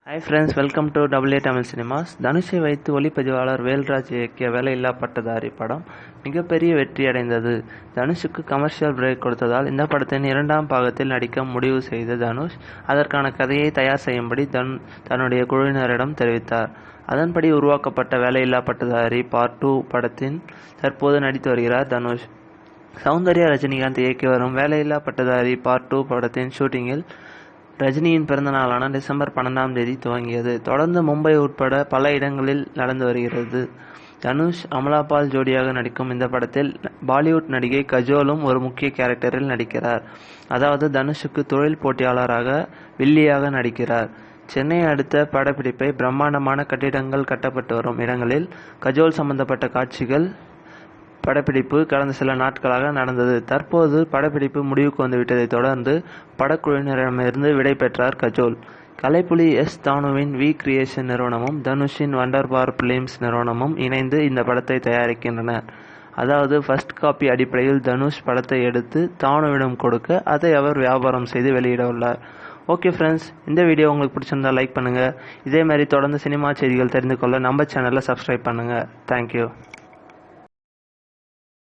Hi friends, welcome to AA Tamil Cinemas. தனுஷை வைத்து ஒளிப்பதிவாளர் வேல்ராஜ் இயக்கிய வேலையில்லா பட்டதாரி படம் மிகப்பெரிய வெற்றி அடைந்தது. தனுஷுக்கு கமர்ஷியல் பிரேக் கொடுத்ததால் இந்த படத்தின் இரண்டாம் பாகத்தில் நடிக்க முடிவு செய்த தனுஷ் அதற்கான கதையை தயார் செய்யும்படி தன்னுடைய குழுவினரிடம் தெரிவித்தார். அதன்படி உருவாக்கப்பட்ட வேலையில்லா பட்டதாரி பார்ட் 2 படத்தின் தற்போது நடித்து வருகிறார் தனுஷ். சௌந்தர்யா ரஜினிகாந்த் இயக்கி வரும் வேலையில்லா பட்டதாரி பார்ட் 2 படத்தின் ஷூட்டிங்கில் ரஜினியின் பிறந்த நாளான டிசம்பர் 12ஆம் தேதி துவங்கியது. தொடர்ந்து மும்பை உட்பட பல இடங்களில் நடந்து வருகிறது. தனுஷ் அமலாபால் ஜோடியாக நடிக்கும் இந்த படத்தில் பாலிவுட் நடிகை கஜோலும் ஒரு முக்கிய கேரக்டரில் நடிக்கிறார். அதாவது தனுஷுக்கு தொழில் போட்டியாளராக வில்லியாக நடிக்கிறார். சென்னையை அடுத்த படப்பிடிப்பை பிரம்மாண்டமான கட்டிடங்கள் கட்டப்பட்டு வரும் இடங்களில் கஜோல் சம்பந்தப்பட்ட காட்சிகள் படப்பிடிப்பு கடந்த சில நாட்களாக நடந்தது. தற்போது படப்பிடிப்பு முடிவுக்கு வந்துவிட்டதை தொடர்ந்து படக்குழுவினரிடமிருந்து விடை பெற்றார் கஜோல். கலைப்புலி தானுவின் வி கிரியேஷன் நிறுவனமும் தனுஷின் வண்டர்பார் பிலிம்ஸ் நிறுவனமும் இணைந்து இந்த படத்தை தயாரிக்கின்றனர். அதாவது ஃபர்ஸ்ட் காப்பி அடிப்படையில் தனுஷ் படத்தை எடுத்து தானுவிடம் கொடுக்க அதை அவர் வியாபாரம் செய்து வெளியிட உள்ளார். ஓகே ஃப்ரெண்ட்ஸ், இந்த வீடியோ உங்களுக்கு பிடிச்சிருந்தா லைக் பண்ணுங்கள். இதே மாதிரி தொடர்ந்து சினிமா செய்திகள் தெரிந்து கொள்ள நம்ம சேனலை சப்ஸ்கிரைப் பண்ணுங்கள். தேங்க்யூ.